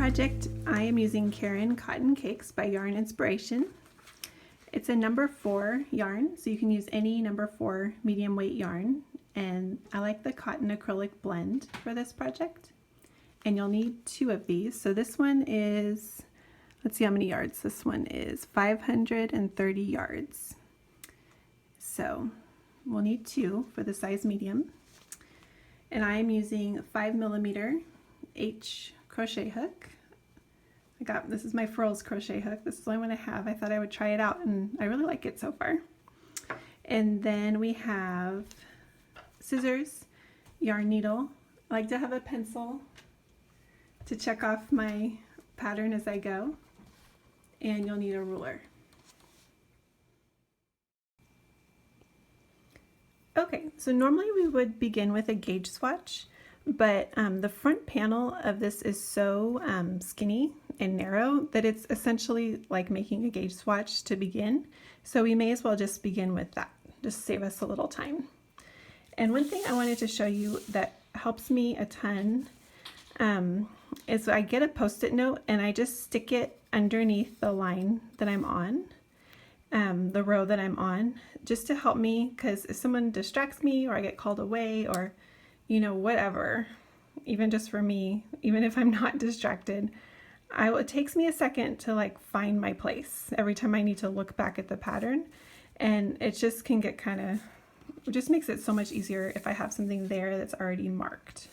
project, I am using Karen Cotton Cakes by Yarn Inspiration. It's a number 4 yarn, so you can use any number 4 medium weight yarn. And I like the cotton acrylic blend for this project. And you'll need 2 of these. So this one is, let's see how many yards. This one is 530 yards. So we'll need 2 for the size medium. And I am using 5mm H crochet hook. This is my Furls crochet hook. This is the only one I have. I thought I would try it out and I really like it so far. And then we have scissors, yarn needle. I like to have a pencil to check off my pattern as I go. And you'll need a ruler. Okay, so normally we would begin with a gauge swatch, but the front panel of this is so skinny and narrow that it's essentially like making a gauge swatch to begin. So we may as well just begin with that, just save us a little time. And one thing I wanted to show you that helps me a ton is I get a Post-it note and I just stick it underneath the line that I'm on, the row that I'm on, just to help me, because if someone distracts me or I get called away or whatever, even just for me, even if I'm not distracted, it takes me a second to like find my place every time I need to look back at the pattern, and it just can get it just makes it so much easier if I have something there that's already marked.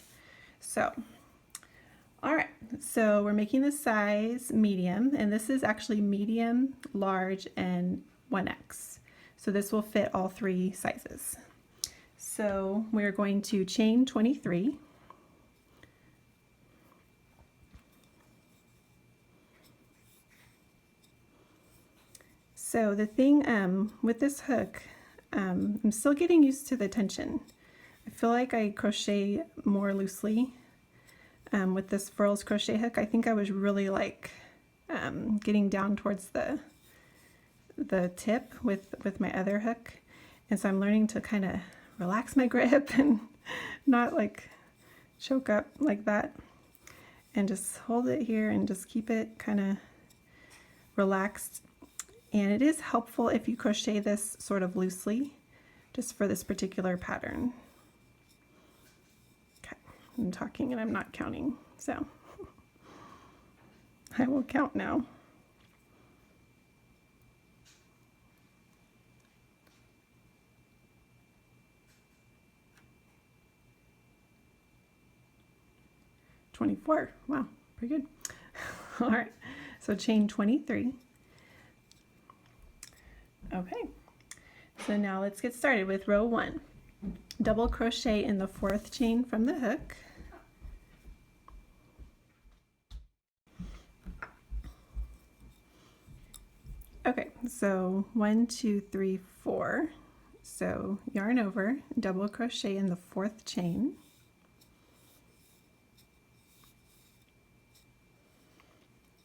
So, all right, so we're making the size medium, and this is actually medium, large, and 1X. So this will fit all 3 sizes. So we're going to chain 23. So the thing with this hook, I'm still getting used to the tension. I feel like I crochet more loosely with this Furls crochet hook. I think I was really like getting down towards the tip with my other hook, and so I'm learning to kind of relax my grip and not like choke up like that, and just hold it here and just keep it kind of relaxed. And it is helpful if you crochet this sort of loosely, just for this particular pattern. Okay, I'm talking and I'm not counting, so I will count now. Wow, pretty good. All right, so chain 23. Okay, so now let's get started with row 1. Double crochet in the 4th chain from the hook. Okay, so 1, 2, 3, 4. So yarn over, double crochet in the 4th chain.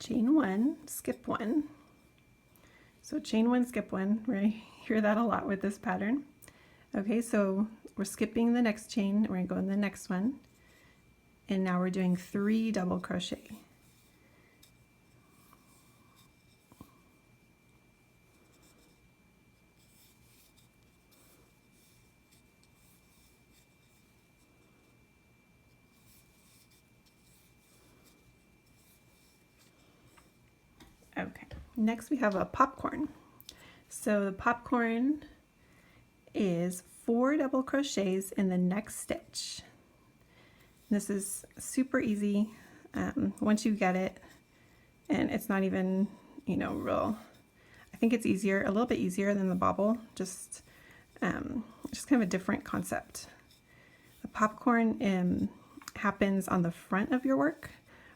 Chain 1, skip 1. So chain 1, skip 1, right? Hear that a lot with this pattern. Okay, so we're skipping the next chain, we're gonna go in the next one, and now we're doing 3 double crochet. Okay, next we have a popcorn. So the popcorn is 4 double crochets in the next stitch. This is super easy once you get it, and it's not even, real. I think it's easier, a little bit easier than the bobble, just kind of a different concept. The popcorn happens on the front of your work,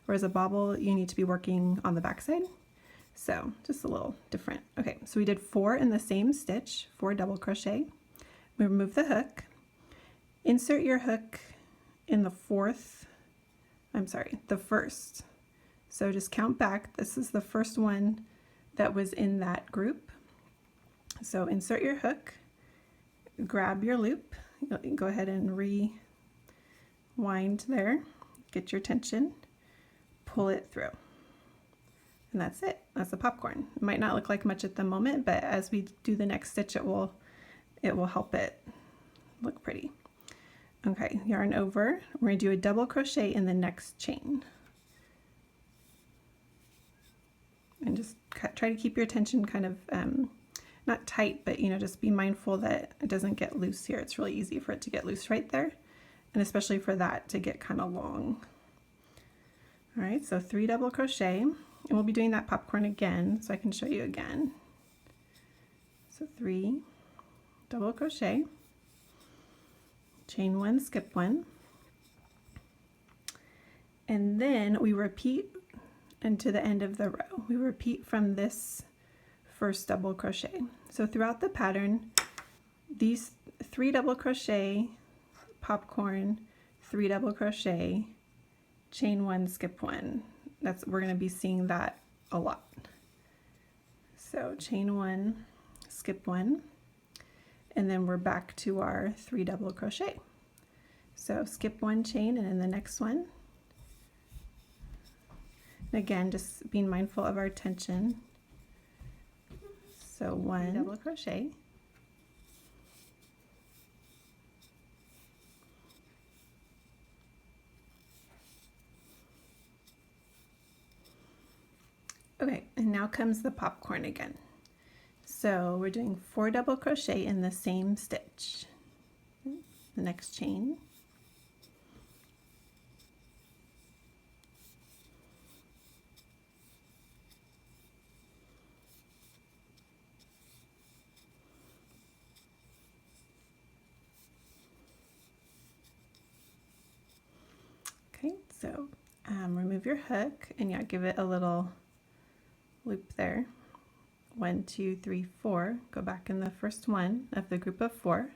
whereas a bobble you need to be working on the back side. So just a little different. Okay, so we did 4 in the same stitch, 4 double crochet. We remove the hook, insert your hook in the first. So just count back. This is the first one that was in that group. So insert your hook, grab your loop, go ahead and rewind there, get your tension, pull it through. And that's it. That's the popcorn. It might not look like much at the moment, but as we do the next stitch, it will help it look pretty. Okay, yarn over. We're going to do a double crochet in the next chain. And just try to keep your tension kind of not tight, but just be mindful that it doesn't get loose here. It's really easy for it to get loose right there, and especially for that to get kind of long. All right, so 3 double crochet, and we'll be doing that popcorn again, so I can show you again. So 3 double crochet, chain 1, skip 1, and then we repeat into the end of the row. We repeat from this first double crochet. So throughout the pattern, these 3 double crochet, popcorn, 3 double crochet, chain 1, skip 1. We're going to be seeing that a lot. So chain 1, skip 1, and then we're back to our 3 double crochet. So skip 1 chain, and in the next one, and again, just being mindful of our tension. So 1 double crochet, okay, and now comes the popcorn again. So we're doing 4 double crochet in the same stitch, the next chain. Okay, so remove your hook and give it a little loop there. 1, 2, 3, 4. Go back in the first one of the group of 4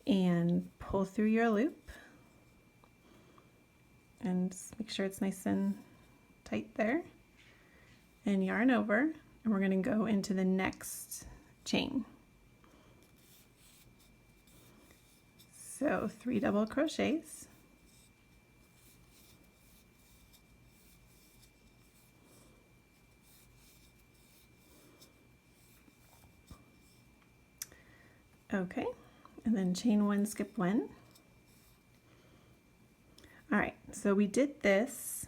and pull through your loop, and just make sure it's nice and tight there, and yarn over, and we're going to go into the next chain. So 3 double crochets, okay, and then chain 1, skip 1. All right, so we did this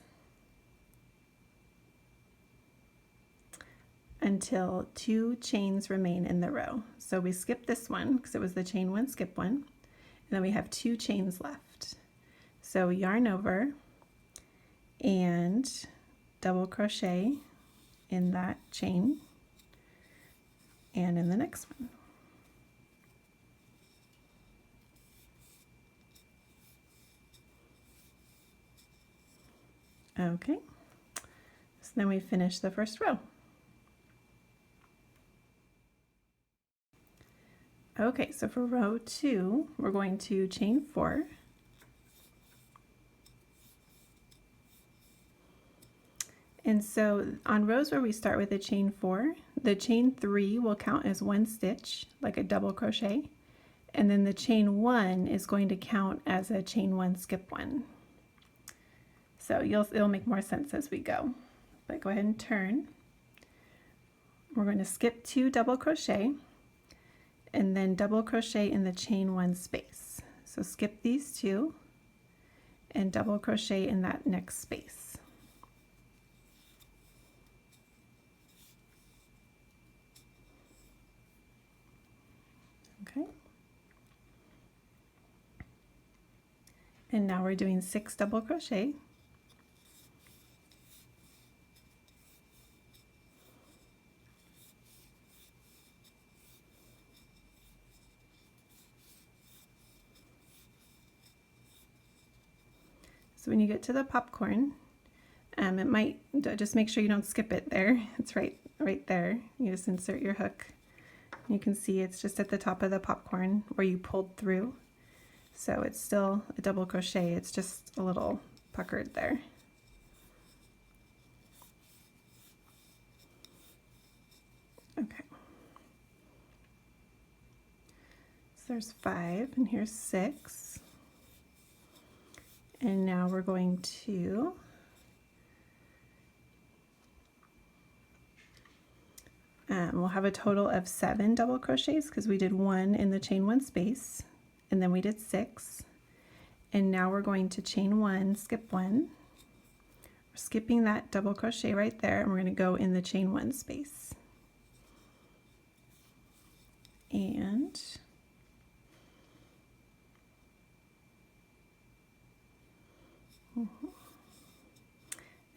until 2 chains remain in the row. So we skipped this one because it was the chain 1, skip 1, and then we have 2 chains left. So yarn over and double crochet in that chain and in the next one. Okay, so then we finish the first row. Okay, so for row 2, we're going to chain 4. And so on rows where we start with a chain 4, the chain 3 will count as 1 stitch, like a double crochet, and then the chain 1 is going to count as a chain 1, skip 1. So it'll make more sense as we go. But go ahead and turn. We're going to skip 2 double crochet and then double crochet in the chain 1 space. So skip these 2 and double crochet in that next space. Okay. And now we're doing 6 double crochet. So when you get to the popcorn, it might just make sure you don't skip it there. It's right there. You just insert your hook. You can see it's just at the top of the popcorn where you pulled through. So it's still a double crochet. It's just a little puckered there. Okay. So there's 5 and here's 6. And now we're going to we'll have a total of 7 double crochets because we did 1 in the chain 1 space, and then we did 6. And now we're going to chain 1, skip 1. We're skipping that double crochet right there, and we're going to go in the chain 1 space. And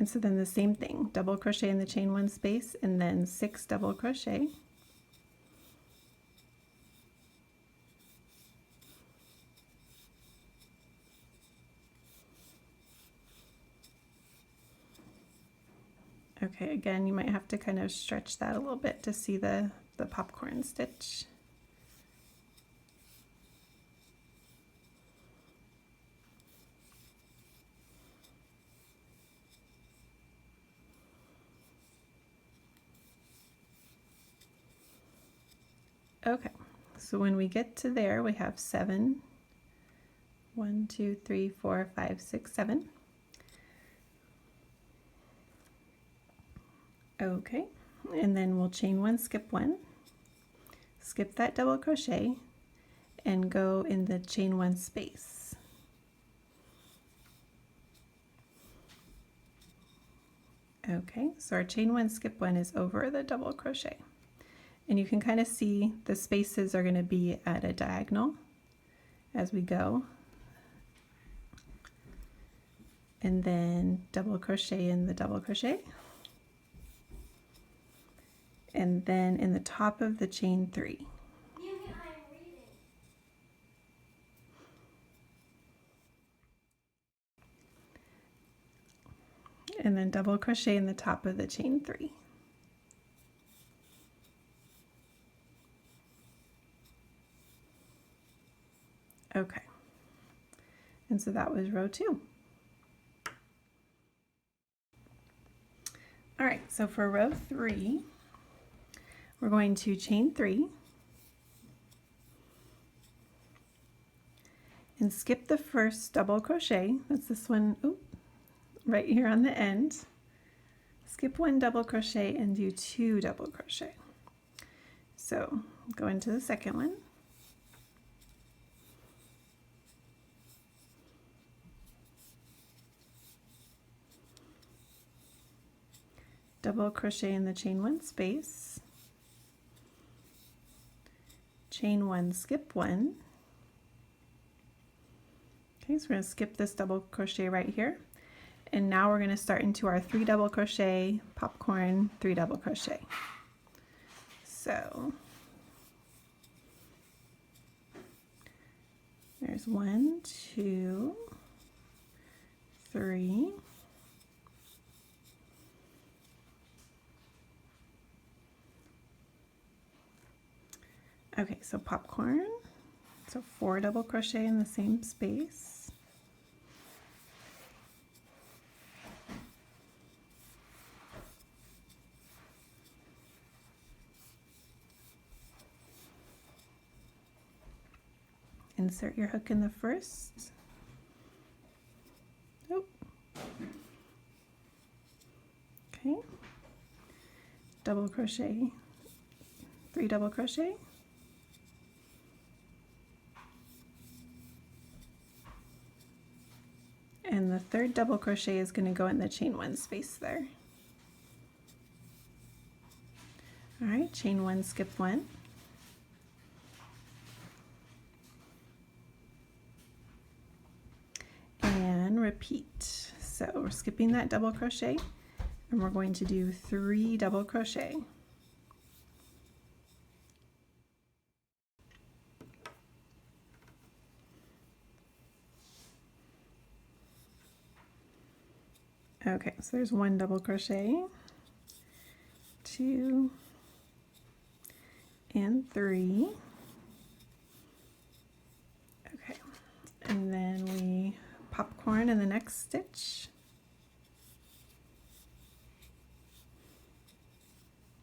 so then the same thing, double crochet in the chain 1 space, and then 6 double crochet. Okay, again, you might have to kind of stretch that a little bit to see the popcorn stitch. Okay, so when we get to there, we have 7. 1, 2, 3, 4, 5, 6, 7. Okay, and then we'll chain 1, skip 1, skip that double crochet, and go in the chain 1 space. Okay, so our chain 1, skip 1 is over the double crochet. And you can kind of see the spaces are going to be at a diagonal as we go. And then double crochet in the double crochet. And then in the top of the chain 3. And then double crochet in the top of the chain 3. Okay, and so that was row 2. All right, so for row 3, we're going to chain 3 and skip the first double crochet. That's this one, right here on the end. Skip 1 double crochet and do 2 double crochet. So go into the second one. Double crochet in the chain 1 space, chain 1, skip 1. Okay, so we're going to skip this double crochet right here, and now we're going to start into our 3 double crochet, popcorn, 3 double crochet. So there's 1, 2, 3. Okay, so popcorn, so 4 double crochet in the same space. Insert your hook in the first. Okay, double crochet, 3 double crochet. And the third double crochet is going to go in the chain 1 space there. All right, chain 1, skip 1. And repeat. So we're skipping that double crochet, and we're going to do 3 double crochet. Okay, so there's 1 double crochet, 2, and 3. Okay, and then we popcorn in the next stitch.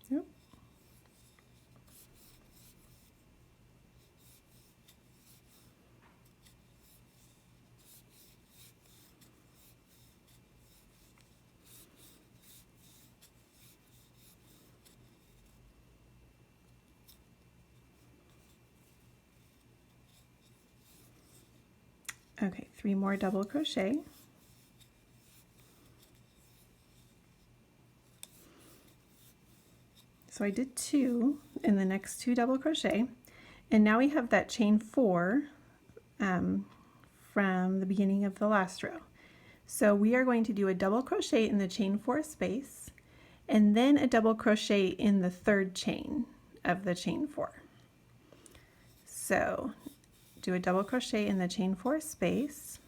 Yep. Okay, 3 more double crochet. So I did 2 in the next 2 double crochet, and now we have that chain 4 from the beginning of the last row. So we are going to do a double crochet in the chain 4 space, and then a double crochet in the 3rd chain of the chain 4. So do a double crochet in the chain 4 space.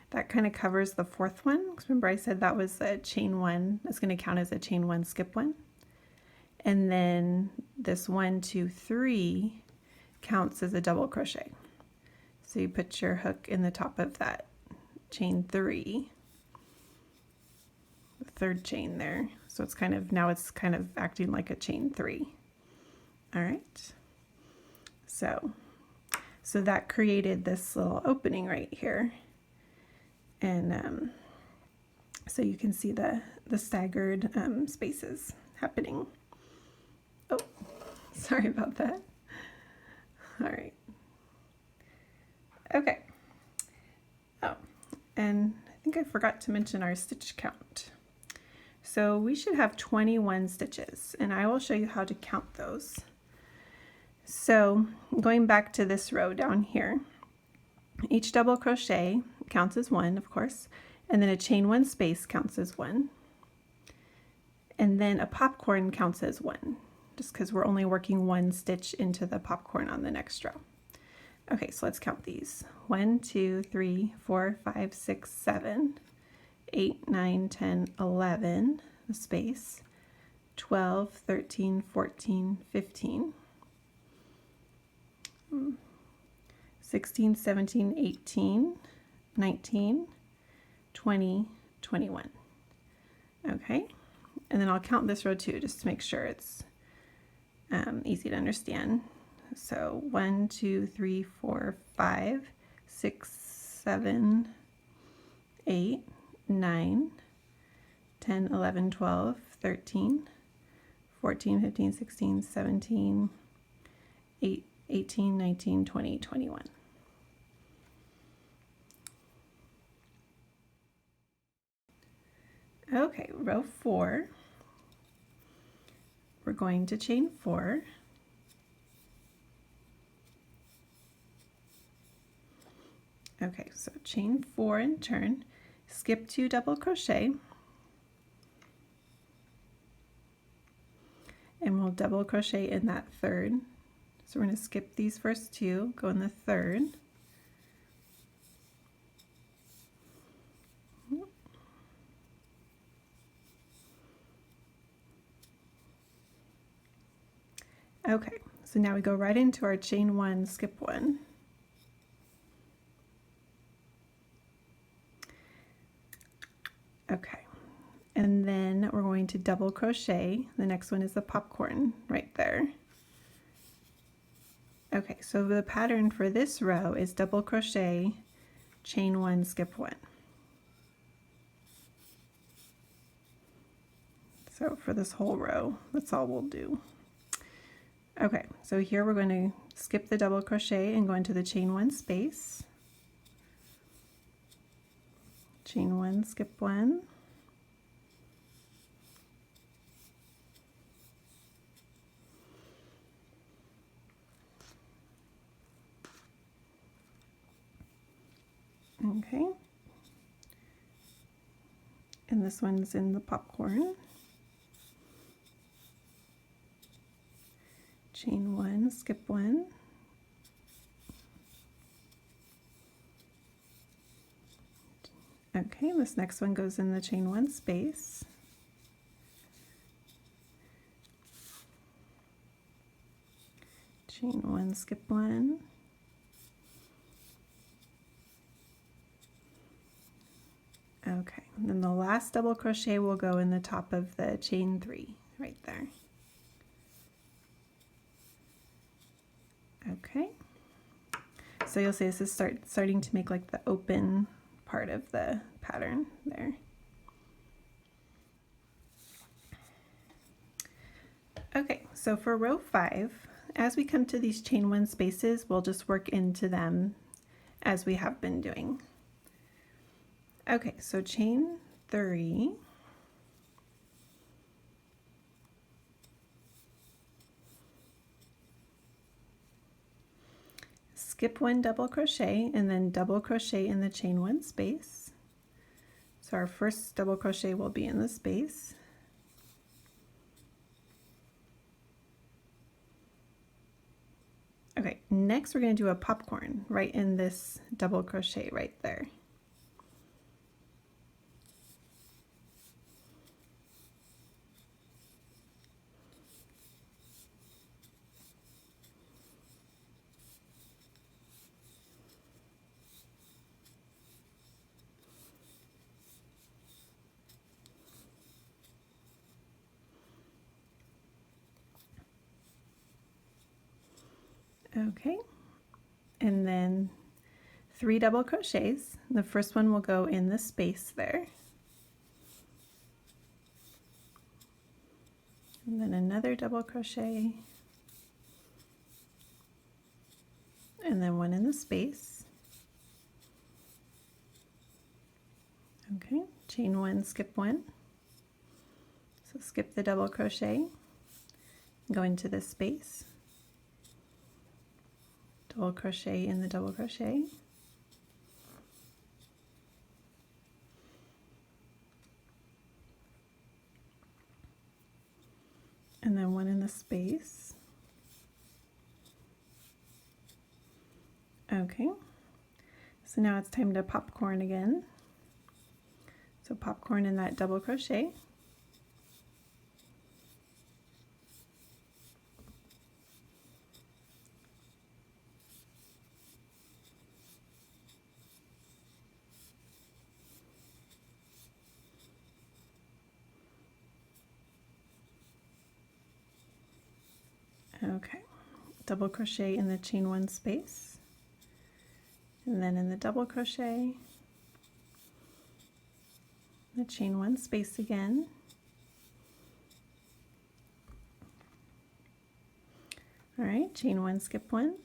That kind of covers the 4th one, because remember I said that was a chain 1, it's going to count as a chain 1 skip 1. And then this 1, 2, 3 counts as a double crochet. So you put your hook in the top of that chain 3, the 3rd chain there. So it's kind of, now it's kind of acting like a chain 3. All right. So that created this little opening right here. And so you can see the staggered spaces happening. Oh, sorry about that. All right. Okay. Oh, and I think I forgot to mention our stitch count. So we should have 21 stitches, and I will show you how to count those. So going back to this row down here, each double crochet counts as 1, of course, and then a chain 1 space counts as 1, and then a popcorn counts as 1, just because we're only working 1 stitch into the popcorn on the next row. Okay, so let's count these. 1, 2, 3, 4, 5, 6, 7, 8, 9, 10, 11, the space, 12, 13, 14, 15, 16, 17, 18, 19, 20, 21. Okay, and then I'll count this row too, just to make sure it's easy to understand. So 1, 2, 3, 4, 5, 6, 7, 8, 9, 10, 11, 12, 13, 14, 15, 16, 17, 18, 19, 20, 21. Okay, row 4, we're going to chain 4. Okay, so chain 4 and turn, skip 2 double crochet, and we'll double crochet in that 3rd. So we're going to skip these first 2, go in the 3rd. Okay, so now we go right into our chain 1, skip 1. Okay, and then we're going to double crochet. The next one is the popcorn right there. Okay, so the pattern for this row is double crochet, chain 1, skip 1. So for this whole row, that's all we'll do. Okay, so here we're going to skip the double crochet and go into the chain 1 space. Chain 1, skip 1. Okay, and this one's in the popcorn. Chain 1, skip 1. Okay, this next one goes in the chain 1 space. Chain 1, skip 1. Okay, and then the last double crochet will go in the top of the chain 3 right there. Okay, so you'll see this is starting to make like the open part of the pattern there. Okay, so for row 5, as we come to these chain 1 spaces, we'll just work into them as we have been doing. Okay, so chain 3, skip 1 double crochet and then double crochet in the chain 1 space. So our first double crochet will be in the space. Okay, next we're going to do a popcorn right in this double crochet right there. Okay, and then 3 double crochets. The first one will go in the space there. And then another double crochet. And then 1 in the space. Okay, chain 1, skip 1. So skip the double crochet, go into the space. Double crochet in the double crochet, and then 1 in the space. Okay, so now it's time to popcorn again. So popcorn in that double crochet. Okay, double crochet in the chain 1 space, and then in the double crochet, the chain 1 space again, all right, chain 1, skip 1,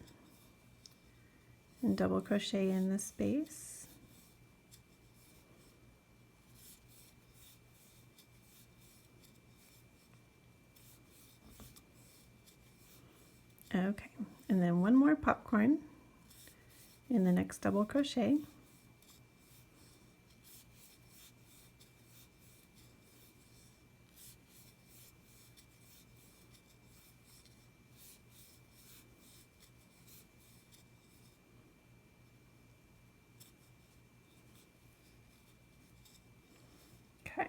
and double crochet in the space, okay, and then 1 more popcorn in the next double crochet, okay,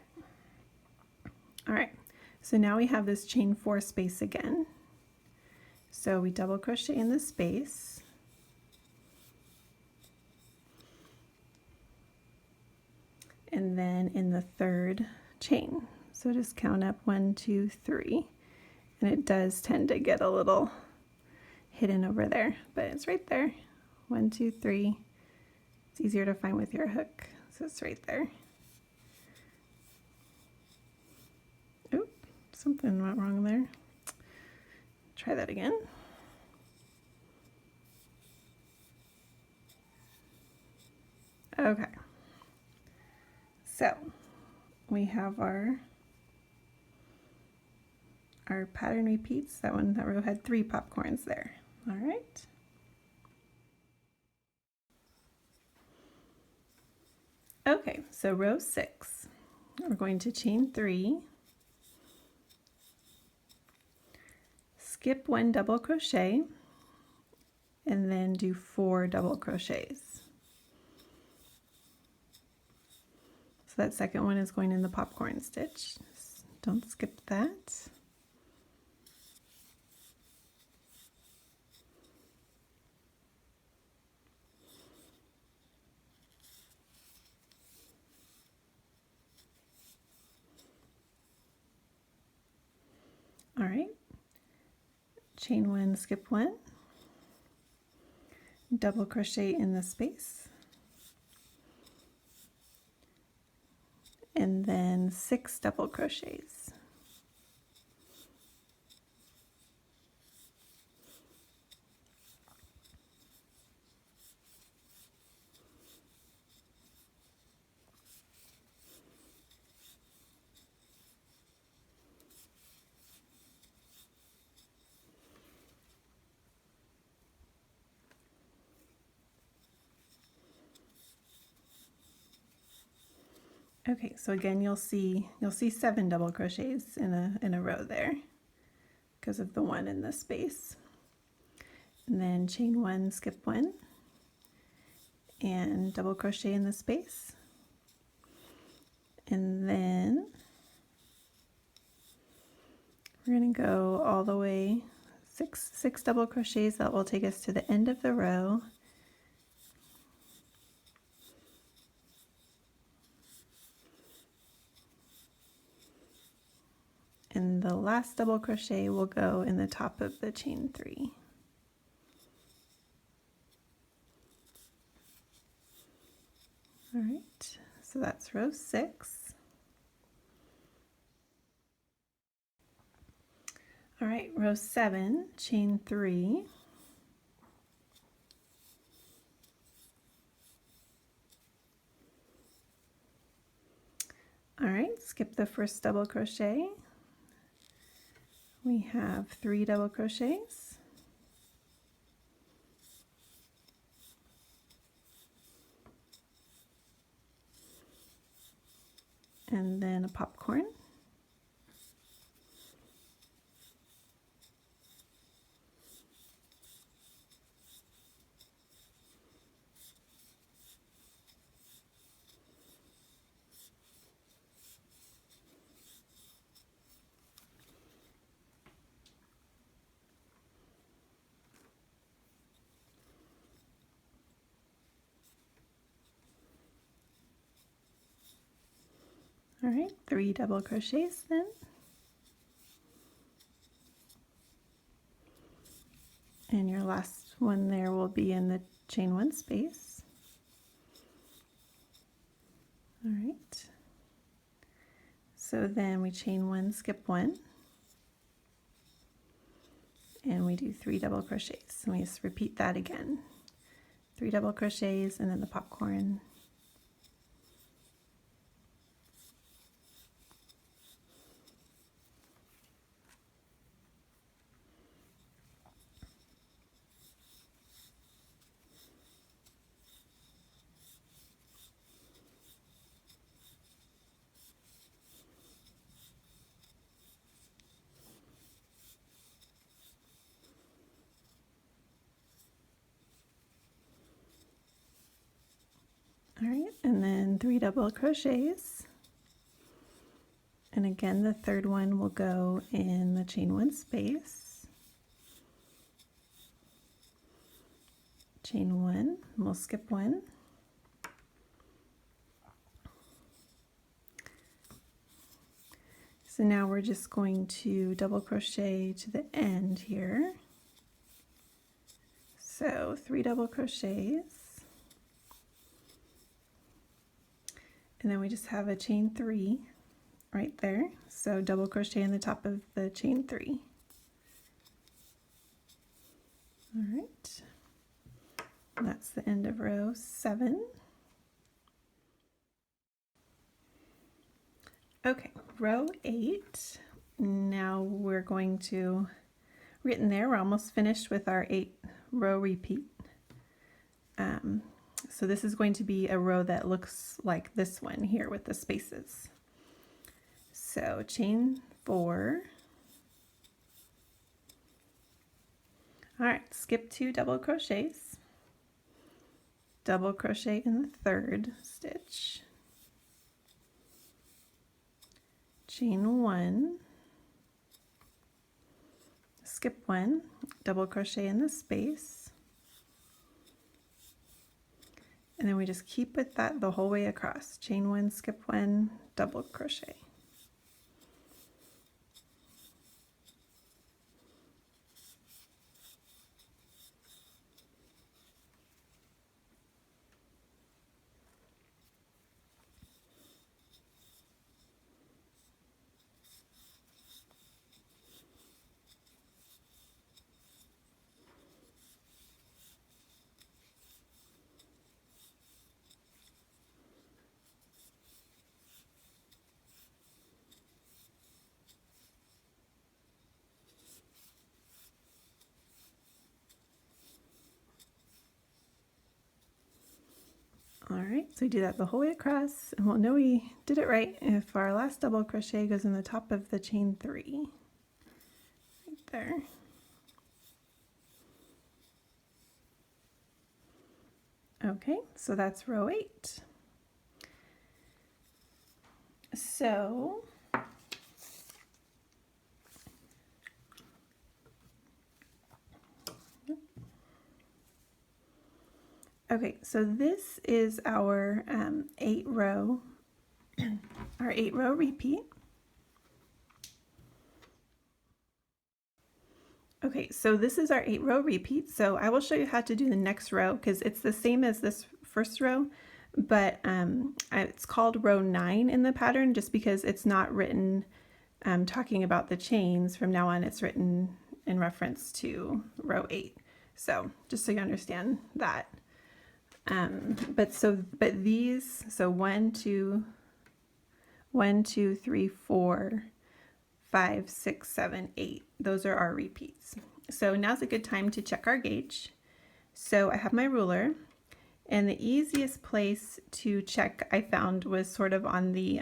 all right, so now we have this chain 4 space again. So we double crochet in the space, and then in the 3rd chain. So just count up 1, 2, 3, and it does tend to get a little hidden over there, but it's right there. 1, 2, 3. It's easier to find with your hook, so it's right there. Oop, something went wrong there. Try that again. Okay, so we have our pattern repeats. That row had 3 popcorns there. All right. Okay, so row 6, we're going to chain 3, skip 1 double crochet, and then do 4 double crochets. So that second one is going in the popcorn stitch. Just don't skip that. All right, chain 1, skip 1, double crochet in the space, and then 6 double crochets. Okay, so again you'll see 7 double crochets in a row there because of the one in the space. And then chain 1, skip 1, and double crochet in the space. And then we're going to go all the way 6 double crochets. That will take us to the end of the row. And the last double crochet will go in the top of the chain 3. All right, so that's row 6. All right, row 7, chain 3. All right, skip the first double crochet. We have 3 double crochets. And then a popcorn. All right, 3 double crochets then. And your last one there will be in the chain 1 space. All right. So then we chain 1, skip 1. And we do 3 double crochets. And we just repeat that again. 3 double crochets and then the popcorn. All right, and then 3 double crochets. And again, the third one will go in the chain 1 space. Chain 1, we'll skip 1. So now we're just going to double crochet to the end here. So 3 double crochets. And then we just have a chain 3 right there. So double crochet in the top of the chain 3. All right. And that's the end of row 7. Okay, row 8. Now we're getting there. We're almost finished with our 8 row repeat. So this is going to be a row that looks like this one here with the spaces. So chain 4. All right, skip 2 double crochets. Double crochet in the third stitch. Chain 1. Skip 1, double crochet in the space. And then we just keep with that the whole way across. Chain 1, skip 1, double crochet. right, so we do that the whole way across, and we'll know we did it right if our last double crochet goes in the top of the chain 3, right there. Okay, so that's row 8. So okay, so this is our 8 row, our 8 row repeat. Okay, so this is our 8 row repeat. So I will show you how to do the next row because it's the same as this first row, but it's called row 9 in the pattern just because it's not written talking about the chains. From now on, it's written in reference to row 8. So just so you understand that. But these, so 1, 2, 3, 4, 5, 6, 7, 8. Those are our repeats. So now's a good time to check our gauge. So I have my ruler, and the easiest place to check I found was sort of on the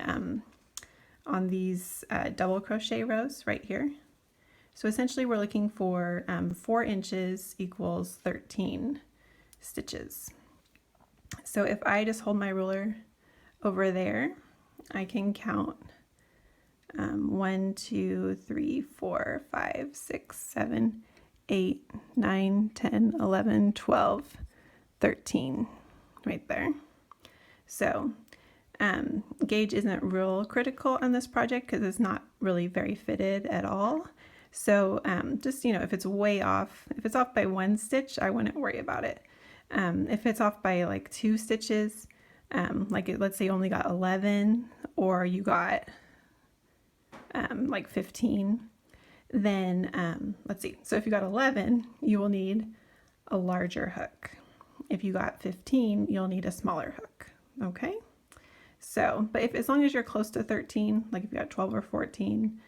on these double crochet rows right here. So essentially we're looking for 4 inches equals 13 stitches. So if I just hold my ruler over there, I can count 1, 2, 3, 4, 5, 6, 7, 8, 9, 10, 11, 12, 13 right there. So gauge isn't real critical on this project because it's not really very fitted at all. So just, you know, if it's way off, if it's off by 1 stitch, I wouldn't worry about it. If it's off by like 2 stitches, let's say you only got 11 or you got like 15, then let's see. So if you got 11, you will need a larger hook. If you got 15, you'll need a smaller hook. Okay. So, but if, as long as you're close to 13, like if you got 12 or 14,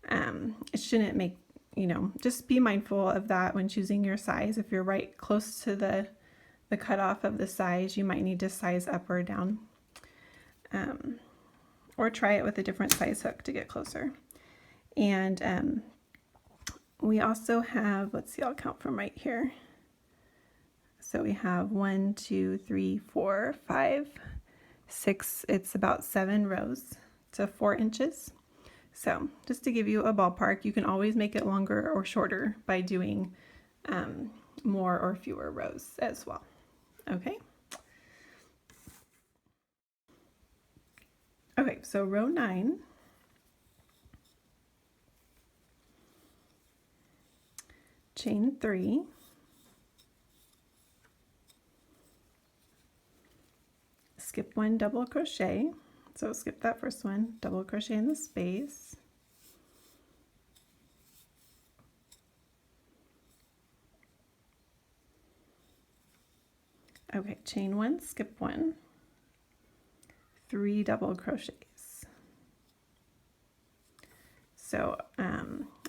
it shouldn't make, you know, just be mindful of that when choosing your size. If you're right close to the cutoff of the size, you might need to size up or down, or try it with a different size hook to get closer. And we also have, let's see, I'll count from right here. So we have 1, 2, 3, 4, 5, 6, it's about 7 rows to 4 inches. So just to give you a ballpark, you can always make it longer or shorter by doing more or fewer rows as well. Okay. Okay, so row 9. Chain 3. Skip 1 double crochet. So skip that first one, double crochet in the space. Okay, chain 1, skip 1, 3 double crochets. So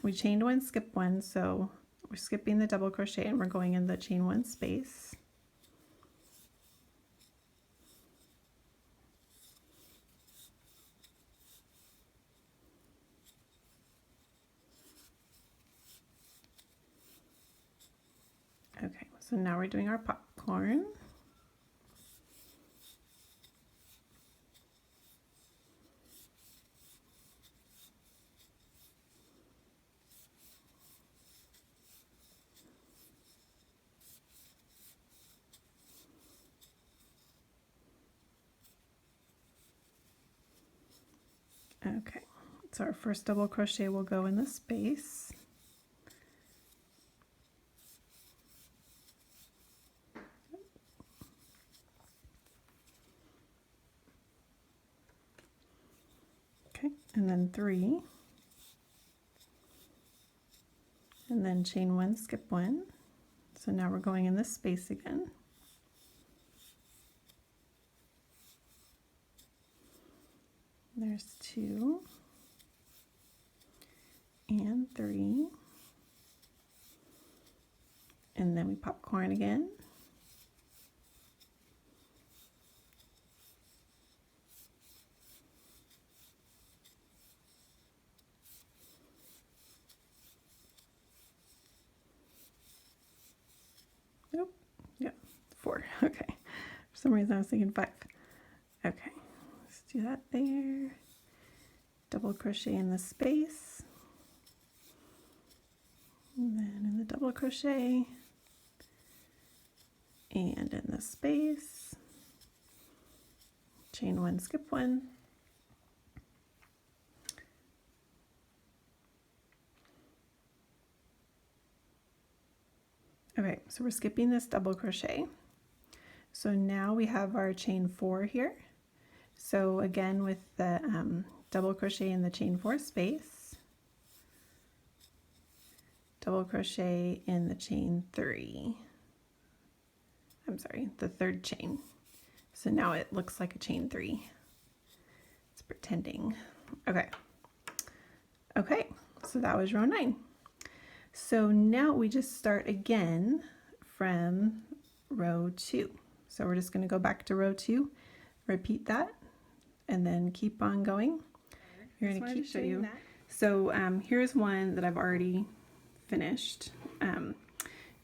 we chained 1, skip 1, so we're skipping the double crochet and we're going in the chain 1 space. Okay, so now we're doing our popcorn. Okay, so our first double crochet will go in the space. Okay, and then 3, and then chain 1, skip 1. So now we're going in this space again. There's 2 and 3, and then we popcorn again. 4. Okay. For some reason I was thinking 5. Okay. Let's do that there. Double crochet in the space. And then in the double crochet. And in the space. Chain 1, skip 1. Okay, so we're skipping this double crochet. So now we have our chain 4 here. So again with the double crochet in the chain 4 space, double crochet in the chain 3. I'm sorry, the third chain. So now it looks like a chain 3. It's pretending. Okay. Okay, so that was row 9. So now we just start again from row 2. So we're just going to go back to row 2, repeat that, and then keep on going. You're going to keep doing that. So here's one that I've already finished.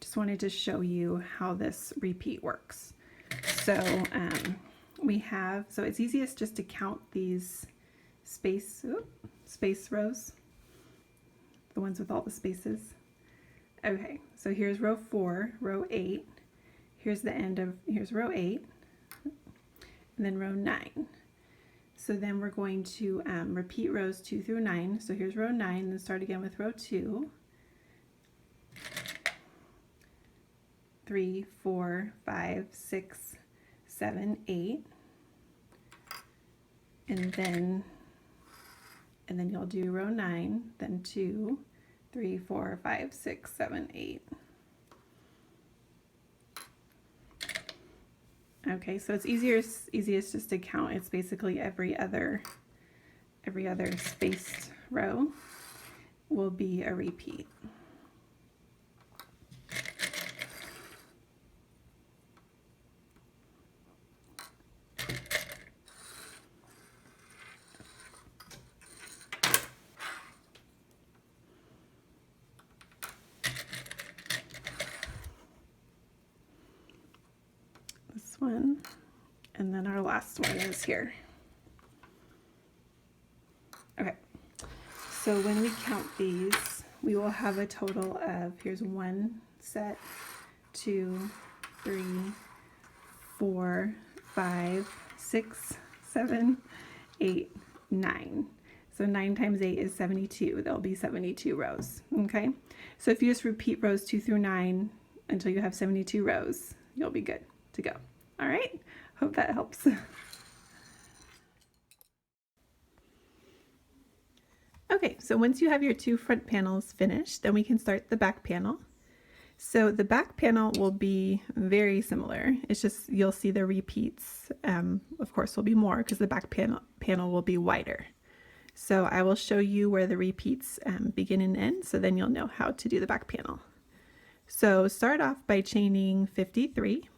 Just wanted to show you how this repeat works. So so it's easiest just to count these space rows, the ones with all the spaces. Okay, so here's row 4, row 8. Here's row 8, and then row 9. So then we're going to repeat rows 2 through 9. So here's row 9, then start again with row 2. 3, 4, 5, 6, 7, 8. And then you'll do row 9, then 2, 3, 4, 5, 6, 7, 8. Okay, so it's easiest just to count. It's basically every other spaced row will be a repeat. One, and then our last one is here. Okay, so when we count these, we will have a total of, here's 1 set, 2, 3, 4, 5, 6, 7, 8, 9. So 9 times 8 is 72. There'll be 72 rows. Okay, so if you just repeat rows 2 through 9 until you have 72 rows, you'll be good to go. All right, hope that helps. Okay, so once you have your 2 front panels finished, then we can start the back panel. So the back panel will be very similar. It's just you'll see the repeats, of course, will be more because the back panel will be wider. So I will show you where the repeats begin and end, so then you'll know how to do the back panel. So start off by chaining 53.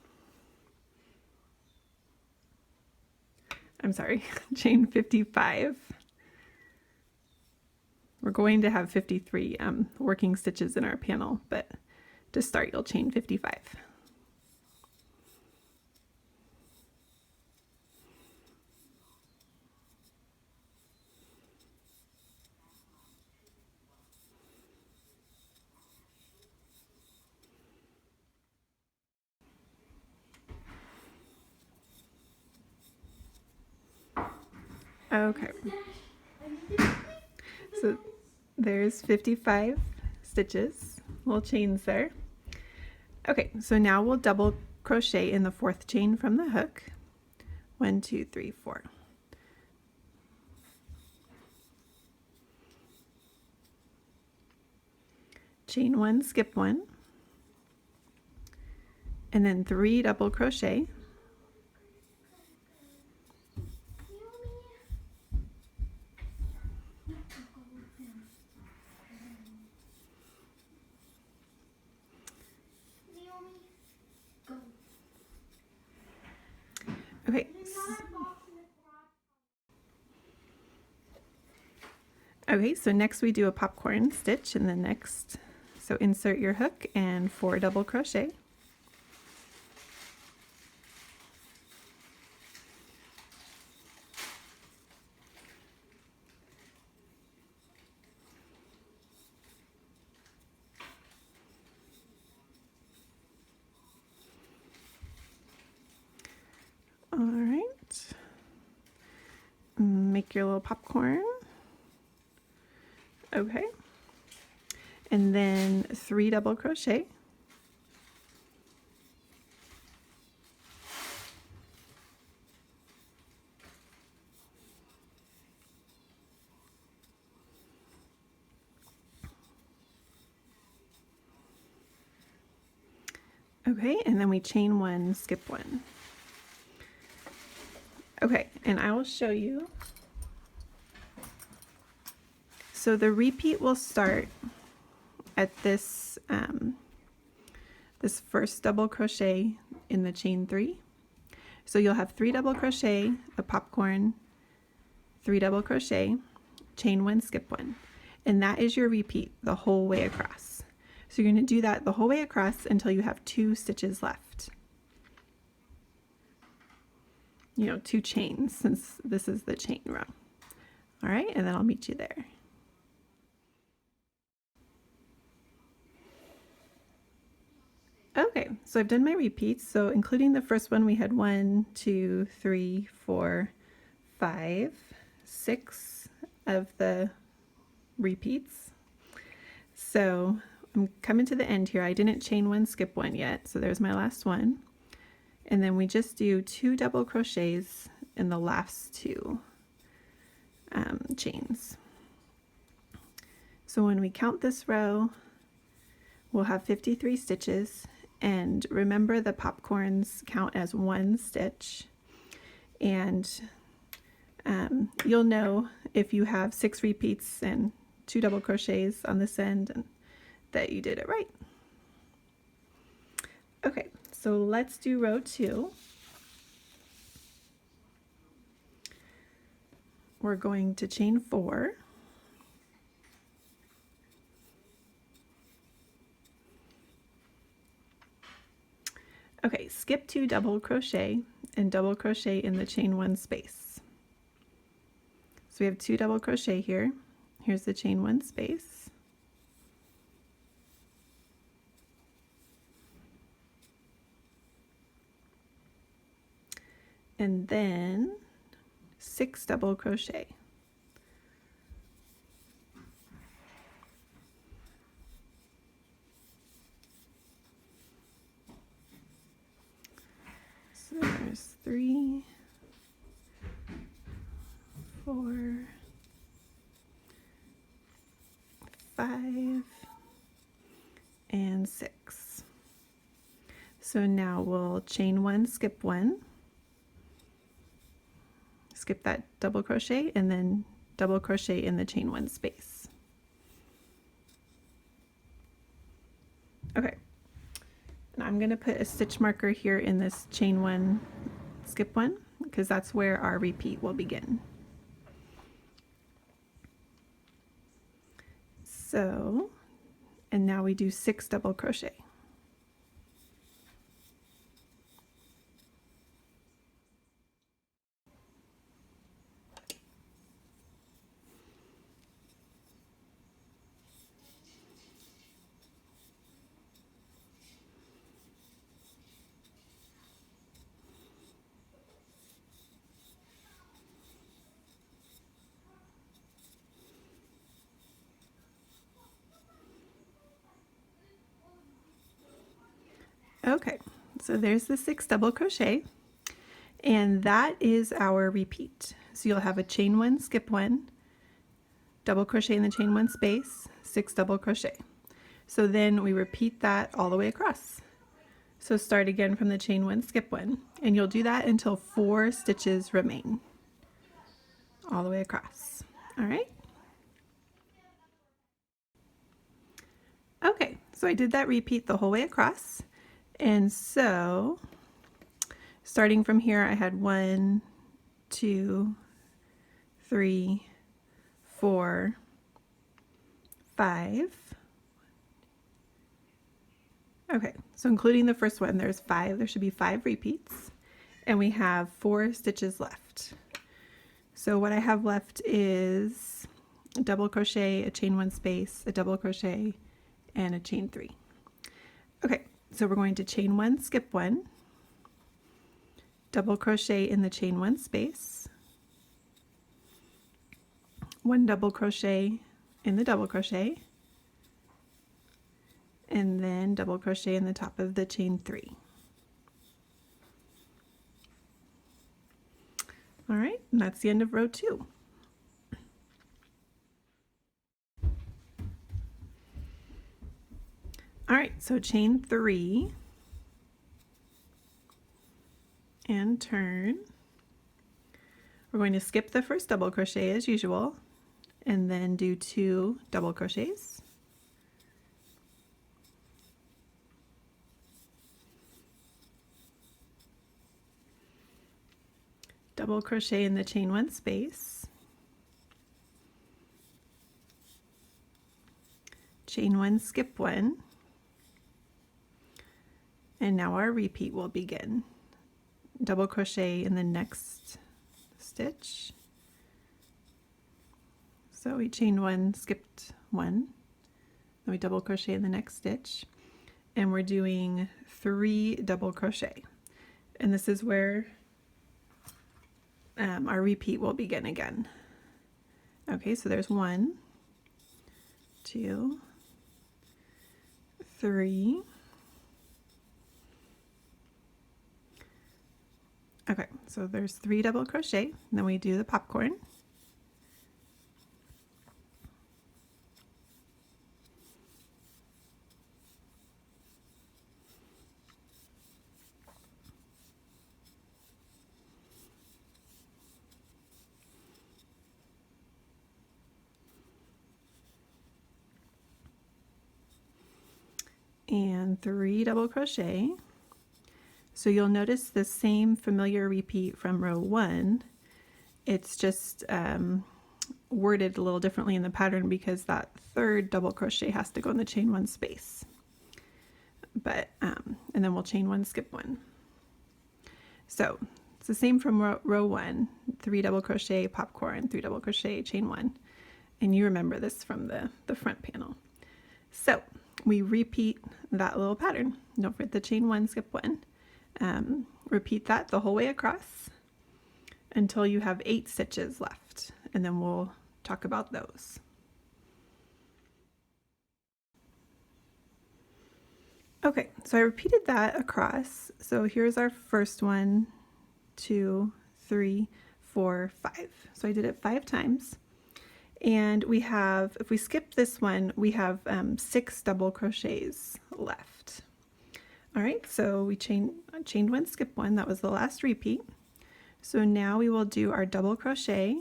I'm sorry, chain 55. We're going to have 53 working stitches in our panel, but to start you'll chain 55. Okay, so there's 55 stitches, little chains there. Okay, so now we'll double crochet in the 4th chain from the hook. 1, 2, 3, 4. Chain 1, skip 1, and then 3 double crochet. Okay, so next we do a popcorn stitch in the next. So insert your hook and 4 double crochet. make your little popcorn. Okay. And then 3 double crochet. Okay, and then we chain 1, skip 1. Okay, and I will show you. So the repeat will start at this this first double crochet in the chain 3. So you'll have 3 double crochet, a popcorn, 3 double crochet, chain 1, skip 1, and that is your repeat the whole way across. So you're going to do that the whole way across until you have 2 stitches left. You know, 2 chains, since this is the chain row. All right, and then I'll meet you there. Okay, so I've done my repeats. So including the first one, we had 1, 2, 3, 4, 5, 6 of the repeats. So I'm coming to the end here. I didn't chain 1, skip 1 yet. So there's my last one. And then we just do 2 double crochets in the last 2 chains. So when we count this row, we'll have 53 stitches. And remember, the popcorns count as 1 stitch. And you'll know if you have 6 repeats and 2 double crochets on this end and that you did it right. Okay, so let's do row 2. We're going to chain 4. Okay, skip 2 double crochet and double crochet in the chain 1 space. So we have 2 double crochet here. Here's the chain 1 space. And then 6 double crochet. So there's 3, 4, 5, and 6. So now we'll chain 1, skip 1, skip that double crochet, and then double crochet in the chain 1 space. Okay. And I'm going to put a stitch marker here in this chain 1, skip 1, because that's where our repeat will begin. So, and now we do 6 double crochet. Okay, so there's the 6 double crochet, and that is our repeat. So you'll have a chain 1, skip 1, double crochet in the chain 1 space, 6 double crochet. So then we repeat that all the way across. So start again from the chain 1, skip 1, and you'll do that until 4 stitches remain all the way across. All right. Okay, so I did that repeat the whole way across. And so starting from here, I had 1, 2, 3, 4, 5. Okay, so including the first one, there's 5. There should be 5 repeats, and we have 4 stitches left. So what I have left is a double crochet, a chain 1 space, a double crochet, and a chain 3. Okay, so we're going to chain 1, skip 1, double crochet in the chain 1 space, 1 double crochet in the double crochet, and then double crochet in the top of the chain 3. All right, and that's the end of row 2. All right, so chain 3 and turn. We're going to skip the first double crochet as usual and then do 2 double crochets. Double crochet in the chain 1 space. Chain 1, skip 1. And now our repeat will begin. Double crochet in the next stitch. So we chained 1, skipped 1, then we double crochet in the next stitch, and we're doing 3 double crochet. And this is where our repeat will begin again. Okay, so there's 1, 2, 3. Okay, so there's 3 double crochet, and then we do the popcorn. And 3 double crochet. So you'll notice the same familiar repeat from row 1. It's just worded a little differently in the pattern because that 3rd double crochet has to go in the chain 1 space. But and then we'll chain 1, skip 1. So it's the same from row 1, 3 double crochet, popcorn, 3 double crochet, chain 1. And you remember this from the front panel. So we repeat that little pattern. Don't forget the chain 1, skip 1. Repeat that the whole way across until you have 8 stitches left, and then we'll talk about those. Okay, so I repeated that across. So here's our first 1, 2, 3, 4, 5. So I did it 5 times. And we have, if we skip this one, we have 6 double crochets left. All right, so we chained 1, skip 1. That was the last repeat. So now we will do our double crochet.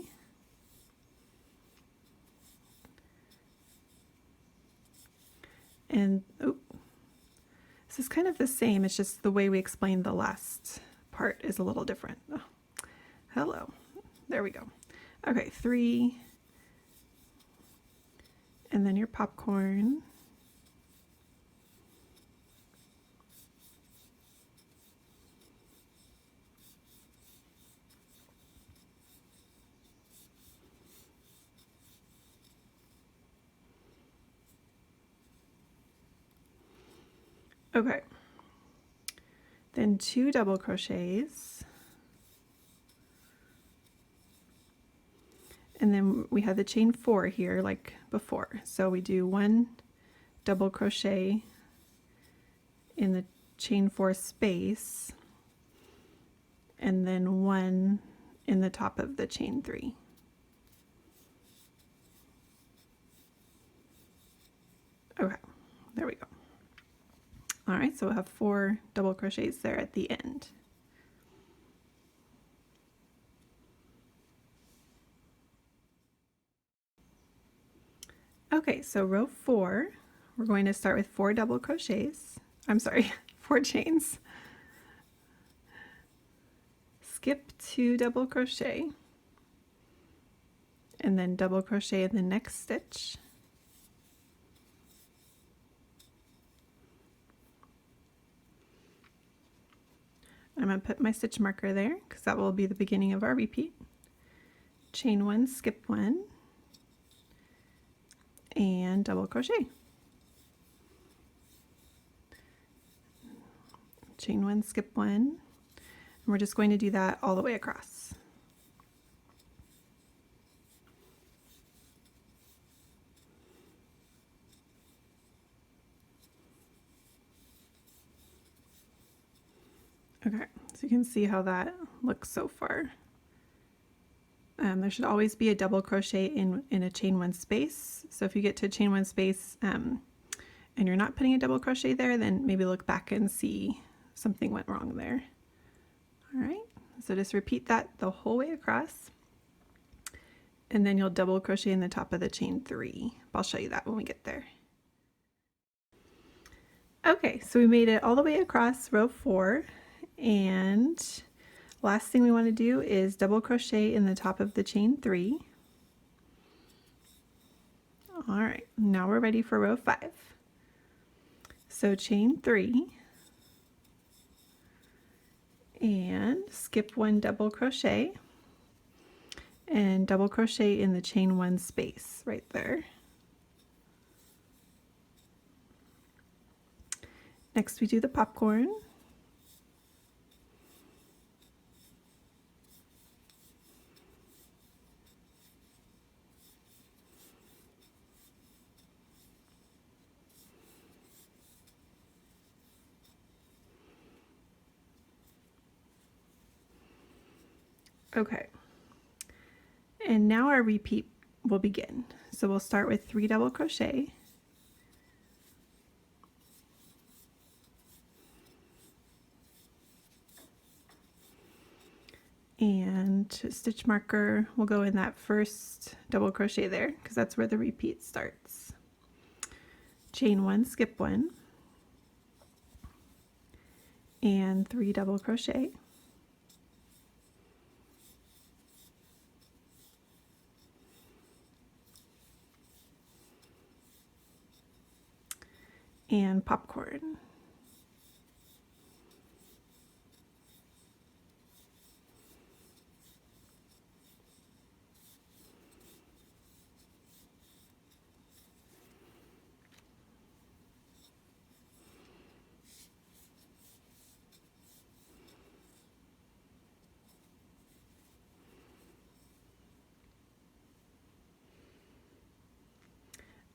And this is kind of the same, it's just the way we explained the last part is a little different. Oh, hello, there we go. Okay, 3, and then your popcorn. Okay, then 2 double crochets, and then we have the chain 4 here like before. So we do 1 double crochet in the chain 4 space, and then 1 in the top of the chain 3. Okay, there we go. All right, so we'll have 4 double crochets there at the end. Okay, so row 4, we're going to start with 4 double crochets. I'm sorry, 4 chains. Skip 2 double crochet, and then double crochet in the next stitch. I'm going to put my stitch marker there because that will be the beginning of our repeat. Chain 1, skip 1, and double crochet. Chain 1, skip 1, and we're just going to do that all the way across. Okay, so you can see how that looks so far. There should always be a double crochet in a chain one space. So if you get to chain one space and you're not putting a double crochet there, then maybe look back and see something went wrong there. All right, so just repeat that the whole way across, and then you'll double crochet in the top of the chain 3. I'll show you that when we get there. Okay, so we made it all the way across row 4, and last thing we want to do is double crochet in the top of the chain 3. All right, now we're ready for row 5. So chain 3 and skip 1 double crochet and double crochet in the chain 1 space right there. Next we do the popcorn. Okay, and now our repeat will begin. So we'll start with 3 double crochet, and stitch marker will go in that first double crochet there because that's where the repeat starts. Chain 1, skip 1, and 3 double crochet, and popcorn.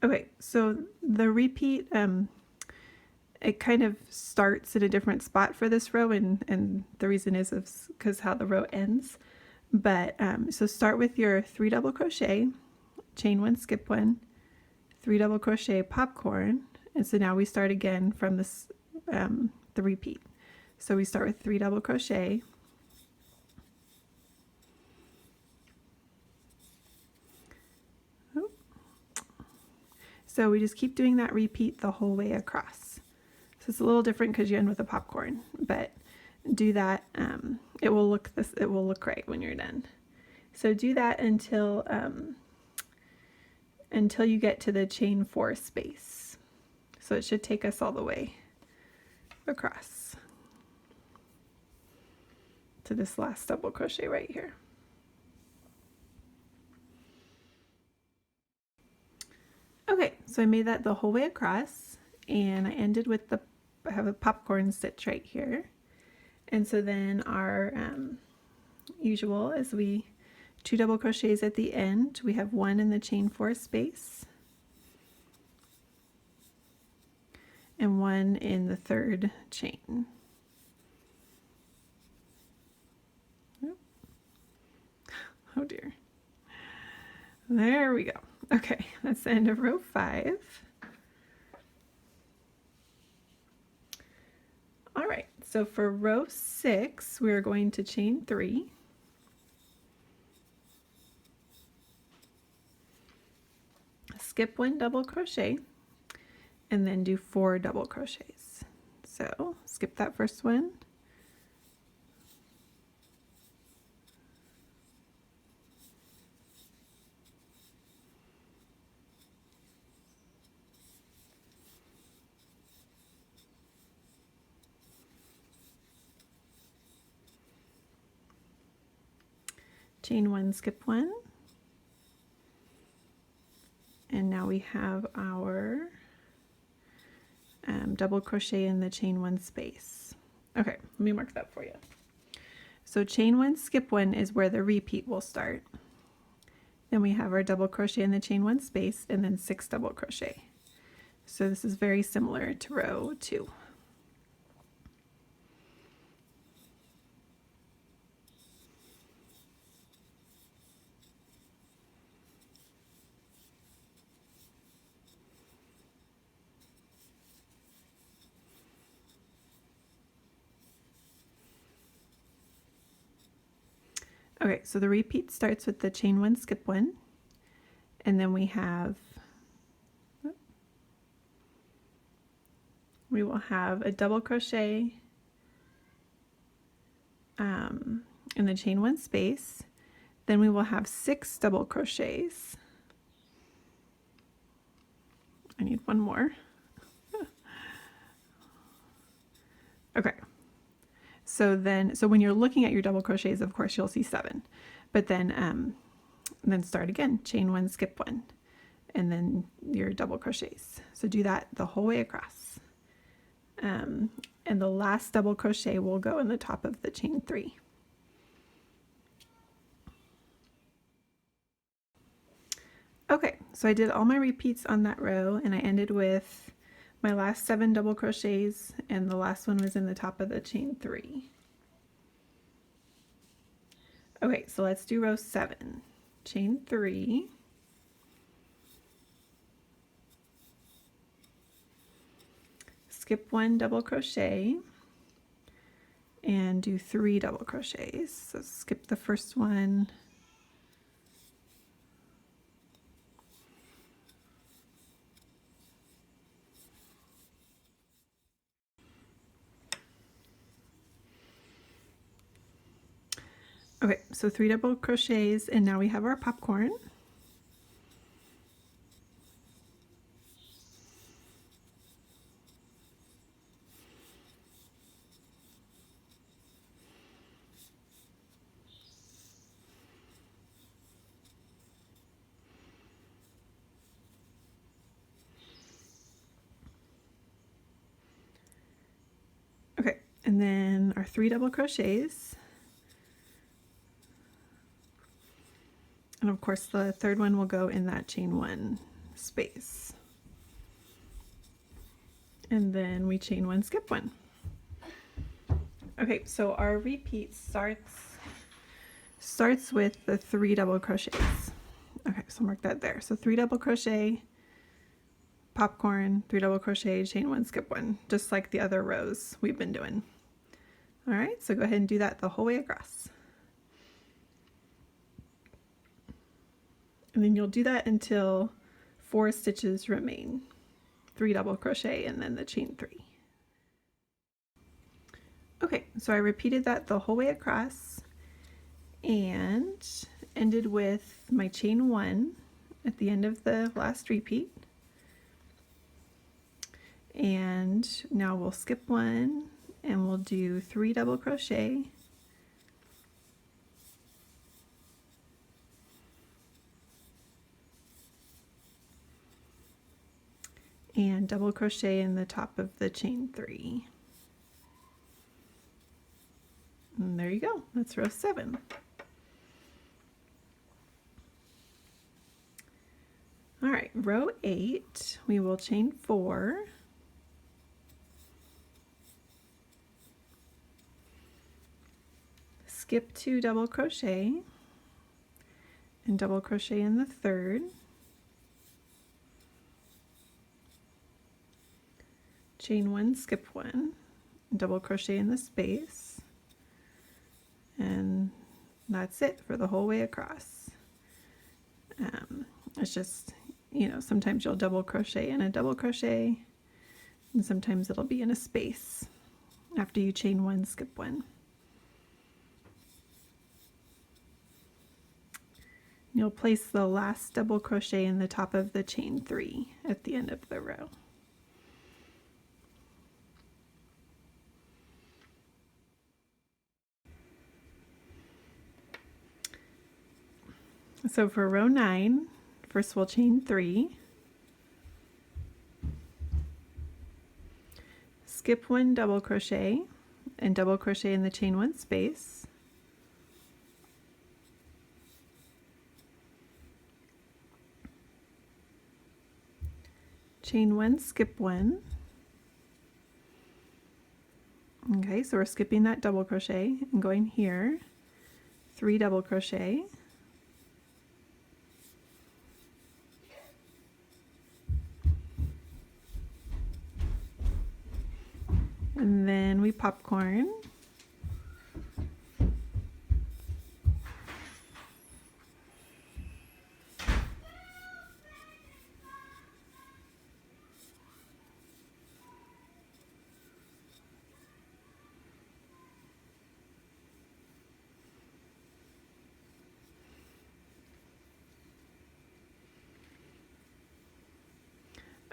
Okay, so the repeat, it kind of starts at a different spot for this row, and the reason is because how the row ends. But so start with your 3 double crochet, chain 1, skip 1, 3 double crochet, popcorn, and so now we start again from this the repeat. So we start with 3 double crochet, so we just keep doing that repeat the whole way across. So it's a little different because you end with a popcorn, but do that. It will look right when you're done. So do that until you get to the chain 4 space. So it should take us all the way across to this last double crochet right here. Okay, so I made that the whole way across, and I ended with I have a popcorn stitch right here. And so then our usual is 2 double crochets at the end. We have 1 in the chain 4 space and 1 in the 3rd chain. Oh dear. There we go. Okay, that's the end of row 5. All right, so for row 6, we're going to chain 3. Skip 1 double crochet, and then do 4 double crochets. So skip that first one. Chain 1, skip 1, and now we have our double crochet in the chain 1 space. Okay, let me mark that for you. So chain 1, skip 1 is where the repeat will start. Then we have our double crochet in the chain 1 space and then 6 double crochet. So this is very similar to row 2. Okay, so the repeat starts with the chain one, skip one, and then we will have a double crochet in the chain one space. Then we will have 6 double crochets. I need one more. Okay. So when you're looking at your double crochets, of course you'll see 7, but then start again, chain one, skip one, and then your double crochets. So do that the whole way across. And the last double crochet will go in the top of the chain 3. Okay, so I did all my repeats on that row, and I ended with my last 7 double crochets, and the last one was in the top of the chain 3. Okay, so let's do row 7. Chain 3, skip 1 double crochet, and do 3 double crochets. So skip the first one, okay, so 3 double crochets, and now we have our popcorn. Okay, and then our 3 double crochets. And of course the third one will go in that chain 1 space. And then we chain 1, skip 1. Okay, so our repeat starts with the 3 double crochets. Okay, so mark that there. So 3 double crochet, popcorn, 3 double crochet, chain 1, skip 1, just like the other rows we've been doing. All right, so go ahead and do that the whole way across. And then you'll do that until 4 stitches remain. 3 double crochet and then the chain 3. Okay, so I repeated that the whole way across and ended with my chain 1 at the end of the last repeat. And now we'll skip 1 and we'll do 3 double crochet, and double crochet in the top of the chain 3. And there you go, that's row 7. All right, row 8, we will chain 4, skip 2 double crochet, and double crochet in the third, chain 1, skip 1, double crochet in the space, and that's it for the whole way across. It's just, you know, sometimes you'll double crochet in a double crochet, and sometimes it'll be in a space after you chain 1, skip 1. You'll place the last double crochet in the top of the chain 3 at the end of the row. So for row 9, first we'll chain 3, skip 1 double crochet, and double crochet in the chain 1 space, chain 1, skip 1. Okay, so we're skipping that double crochet and going here, 3 double crochet, and then we popcorn,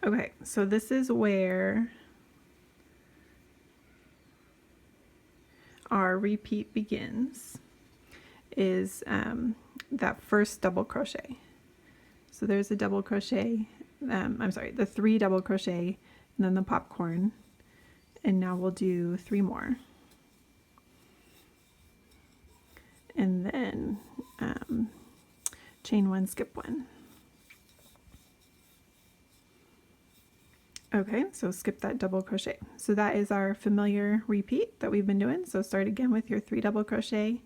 Okay, so this is where our repeat begins, is that first double crochet. So there's a double crochet, I'm sorry, the 3 double crochet and then the popcorn, and now we'll do 3 more. And then chain 1, skip 1. Okay, so skip that double crochet. So that is our familiar repeat that we've been doing. So start again with your 3 double crochet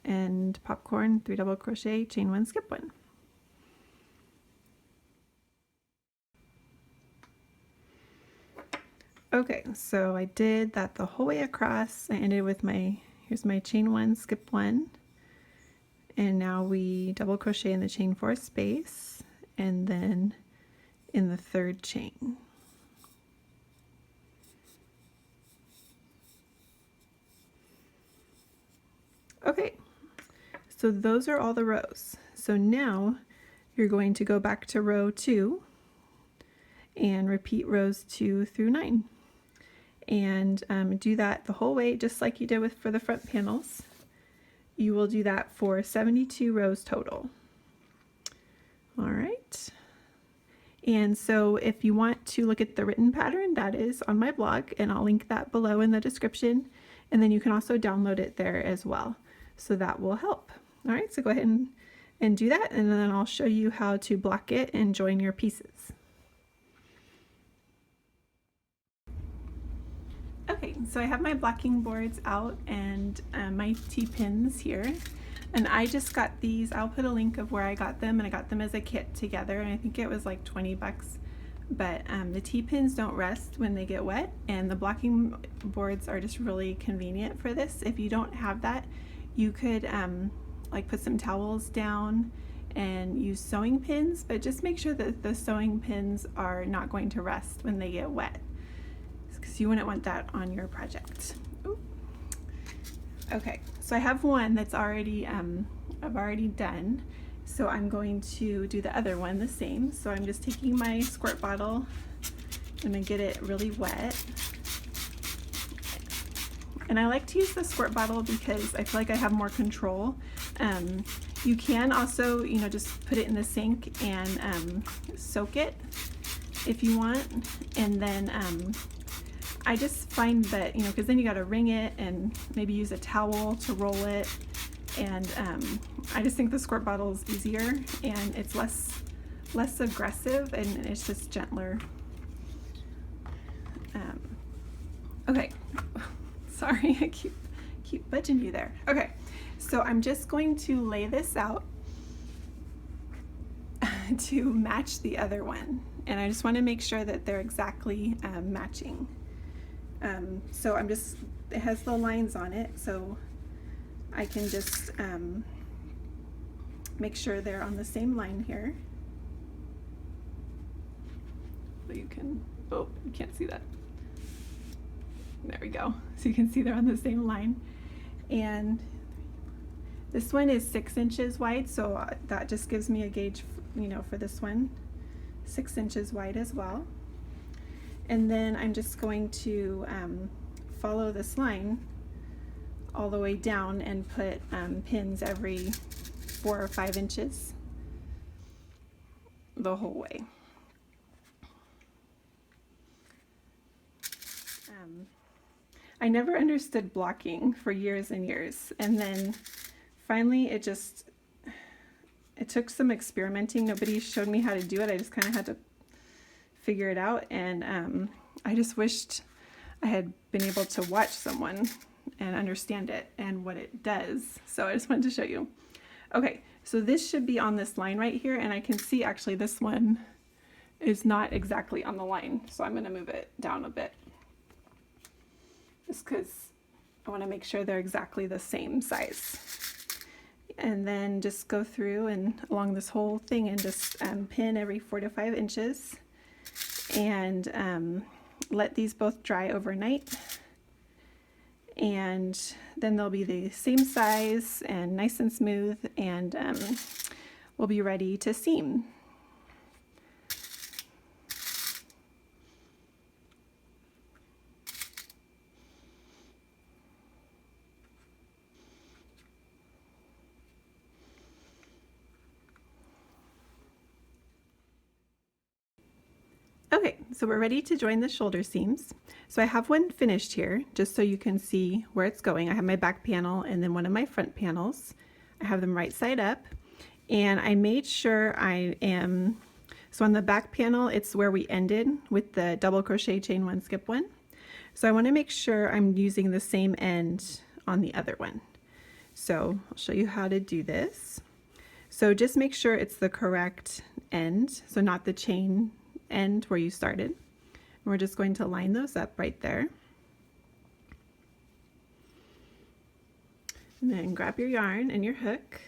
and popcorn, 3 double crochet, chain 1, skip 1. Okay, so I did that the whole way across. I ended with here's my chain 1, skip 1. And now we double crochet in the chain 4 space and then in the 3rd chain. Okay, so those are all the rows. So now you're going to go back to row 2 and repeat rows 2 through 9. And do that the whole way, just like you did for the front panels. You will do that for 72 rows total. All right. And so if you want to look at the written pattern, that is on my blog, and I'll link that below in the description. And then you can also download it there as well. So that will help. All right, so go ahead and do that, and then I'll show you how to block it and join your pieces. Okay, so I have my blocking boards out and my T-pins here. And I just got these. I'll put a link of where I got them, and I got them as a kit together, and I think it was like 20 bucks. But the T-pins don't rest when they get wet, and the blocking boards are just really convenient for this. If you don't have that, you could like put some towels down and use sewing pins, but just make sure that the sewing pins are not going to rest when they get wet, because you wouldn't want that on your project. Ooh. Okay, so I have one that's already, I've already done. So I'm going to do the other one the same. So I'm just taking my squirt bottle, I'm gonna get it really wet. And I like to use the squirt bottle because I feel like I have more control. You can also, you know, just put it in the sink and soak it if you want. And then I just find that, you know, because then you got to wring it and maybe use a towel to roll it. And I just think the squirt bottle is easier and it's less aggressive and it's just gentler. Okay, sorry, I keep budging you there. Okay, so I'm just going to lay this out to match the other one, and I just want to make sure that they're exactly matching. So it has the lines on it, so I can just make sure they're on the same line here. So you can't see that. There we go. So you can see they're on the same line. And this one is 6 inches wide, so that just gives me a gauge, you know, for this one, 6 inches wide as well. And then I'm just going to follow this line all the way down and put pins every 4 or 5 inches the whole way. I never understood blocking for years and years, and then finally it took some experimenting. Nobody showed me how to do it. I just kind of had to figure it out, and I just wished I had been able to watch someone and understand it and what it does. So I just wanted to show you. Okay, so this should be on this line right here, and I can see actually this one is not exactly on the line, so I'm going to move it down a bit just because I want to make sure they're exactly the same size. And then just go through and along this whole thing and just pin every 4 to 5 inches, and let these both dry overnight, and then they'll be the same size and nice and smooth, and we'll be ready to seam. Okay, so we're ready to join the shoulder seams. So I have one finished here, just so you can see where it's going. I have my back panel and then one of my front panels. I have them right side up, and I made sure so on the back panel, it's where we ended with the double crochet, chain one, skip one. So I want to make sure I'm using the same end on the other one. So I'll show you how to do this. So just make sure it's the correct end, so not the chain end where you started. And we're just going to line those up right there. And then grab your yarn and your hook.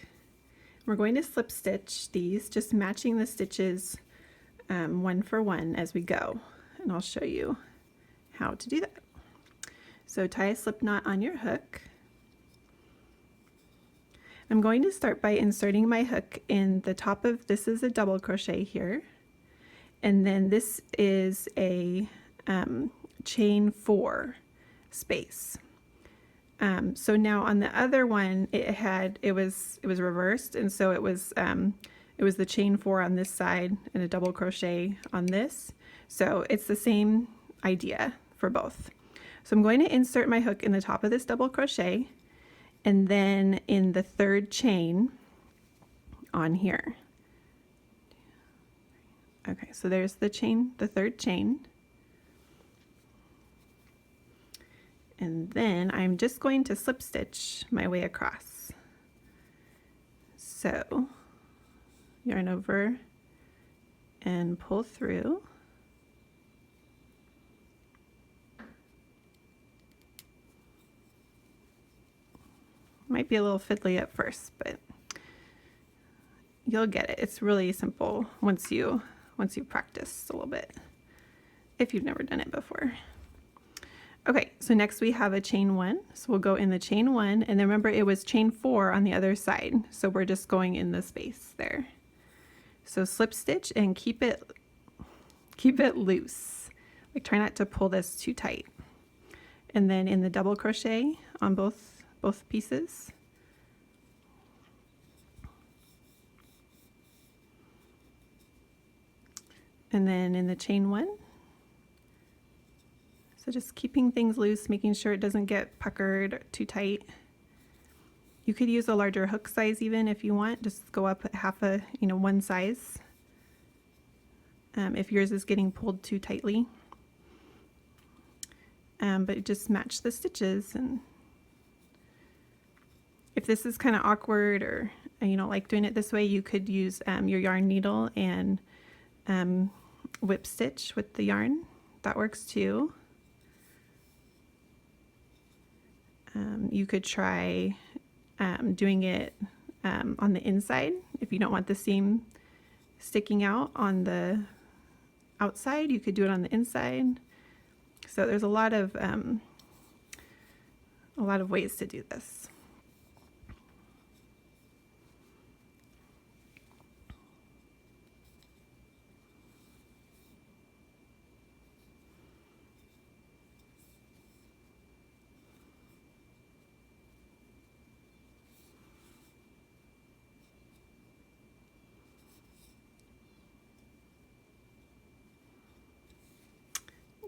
We're going to slip stitch these, just matching the stitches one for one as we go. And I'll show you how to do that. So tie a slip knot on your hook. I'm going to start by inserting my hook in the top of, this is a double crochet here. And then this is a chain 4 space. So now on the other one, it was reversed, and so it was the chain 4 on this side and a double crochet on this. So it's the same idea for both. So I'm going to insert my hook in the top of this double crochet, and then in the third chain on here. Okay, so there's the chain, the third chain. And then I'm just going to slip stitch my way across. So yarn over and pull through. Might be a little fiddly at first, but you'll get it. It's really simple once you practice a little bit, if you've never done it before. Okay, so next we have a chain 1. So we'll go in the chain 1, and then remember it was chain 4 on the other side. So we're just going in the space there. So slip stitch and keep it loose. Like, try not to pull this too tight. And then in the double crochet on both pieces. And then in the chain 1. So just keeping things loose, making sure it doesn't get puckered or too tight. You could use a larger hook size even if you want. Just go up one size. If yours is getting pulled too tightly. But just match the stitches. And if this is kind of awkward or you don't like doing it this way, you could use your yarn needle and whip stitch with the yarn. That works too. You could try doing it on the inside if you don't want the seam sticking out on the outside. You could do it on the inside. So there's a lot of ways to do this.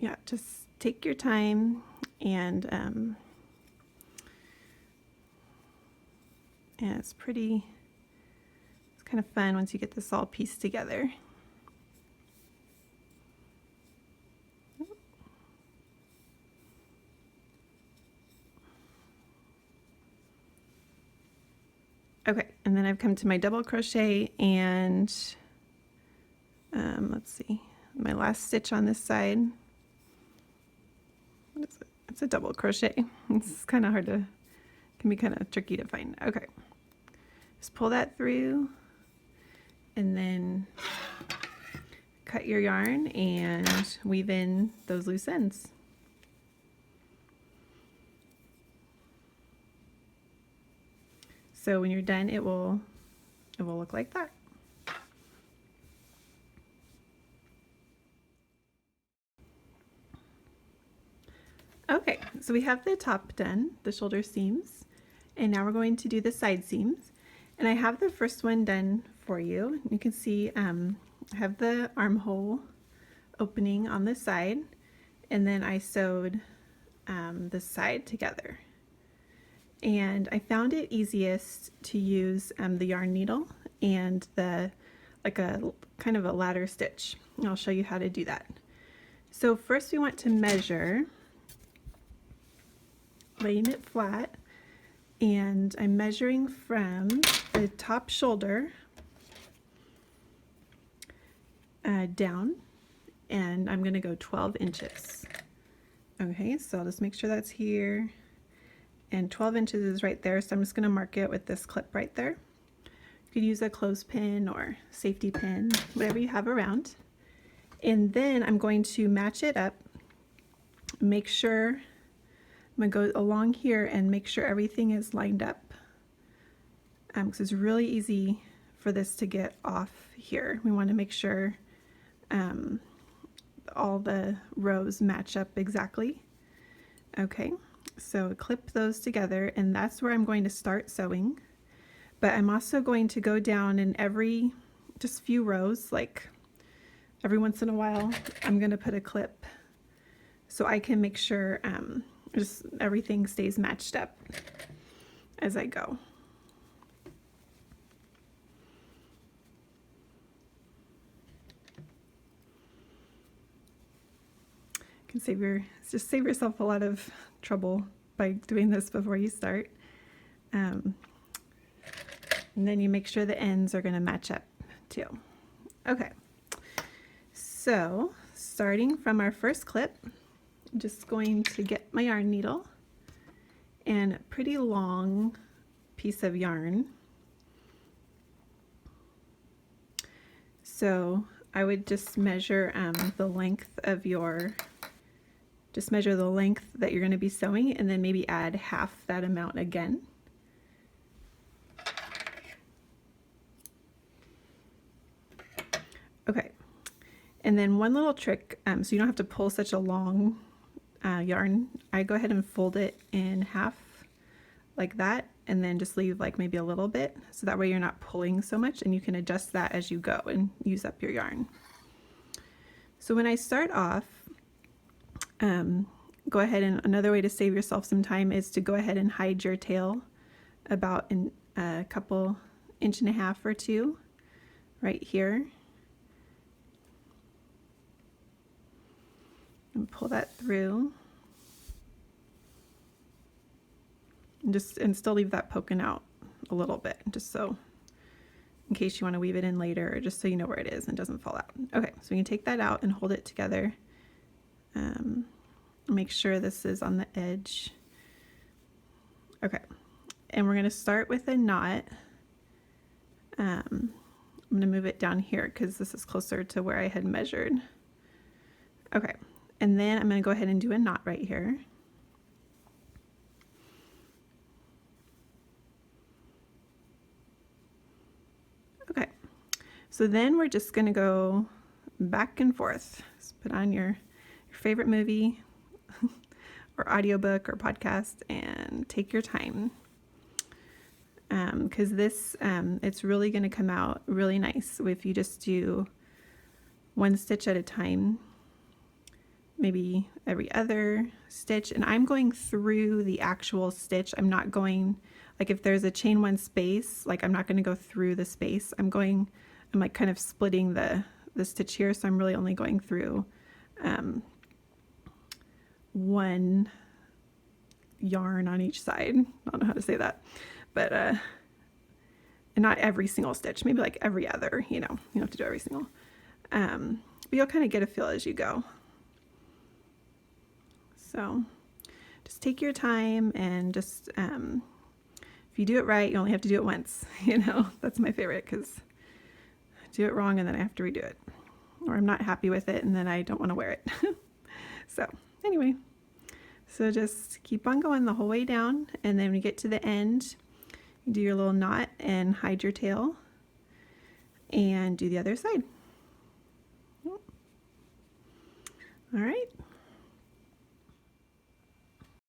Yeah, just take your time, and it's kind of fun once you get this all pieced together. Okay, and then I've come to my double crochet, and let's see, my last stitch on this side. What is it? It's a double crochet. It's kind of hard to, can be kind of tricky to find. Okay, just pull that through, and then cut your yarn and weave in those loose ends. So when you're done, it will look like that. Okay, so we have the top done, the shoulder seams, and now we're going to do the side seams. And I have the first one done for you. You can see I have the armhole opening on the side, and then I sewed the side together. And I found it easiest to use the yarn needle and like a kind of a ladder stitch. And I'll show you how to do that. So first we want to measure, laying it flat, and I'm measuring from the top shoulder down, and I'm going to go 12 inches. Okay, so I'll just make sure that's here, and 12 inches is right there, so I'm just going to mark it with this clip right there. You could use a clothespin or safety pin, whatever you have around. And then I'm going to match it up, make sure, I'm going to go along here and make sure everything is lined up, because it's really easy for this to get off here. We want to make sure all the rows match up exactly. Okay, so clip those together, and that's where I'm going to start sewing. But I'm also going to go down in every just few rows, like every once in a while, I'm going to put a clip so I can make sure just everything stays matched up as I go. You can save yourself a lot of trouble by doing this before you start. And then you make sure the ends are going to match up too. Okay, so starting from our first clip, I'm just going to get my yarn needle and a pretty long piece of yarn. So I would just measure the length of your, just measure the length that you're going to be sewing, and then maybe add half that amount again. Okay, and then one little trick, so you don't have to pull such a long yarn, I go ahead and fold it in half like that, and then just leave like maybe a little bit, so that way you're not pulling so much, and you can adjust that as you go and use up your yarn. So when I start off, go ahead, and another way to save yourself some time is to go ahead and hide your tail about in a couple inch and a half or two right here, and pull that through, and still leave that poking out a little bit, just so in case you want to weave it in later, or just so you know where it is and doesn't fall out. Okay, so you can take that out and hold it together. Make sure this is on the edge. Okay, and we're going to start with a knot. I'm going to move it down here because this is closer to where I had measured. Okay, and then I'm going to go ahead and do a knot right here. Okay, so then we're just going to go back and forth. Just put on your favorite movie or audiobook or podcast and take your time, because this it's really going to come out really nice if you just do one stitch at a time, maybe every other stitch. And I'm going through the actual stitch. I'm not going, like if there's a chain one space, like I'm not going to go through the space. I'm like kind of splitting the stitch here, so I'm really only going through one yarn on each side. I don't know how to say that, but and not every single stitch, maybe like every other, you know, you don't have to do every single, but you'll kind of get a feel as you go. So just take your time, and just if you do it right, you only have to do it once. You know, that's my favorite, because I do it wrong and then I have to redo it, or I'm not happy with it and then I don't want to wear it. So anyway, so just keep on going the whole way down, and then when you get to the end, you do your little knot and hide your tail, and do the other side. All right.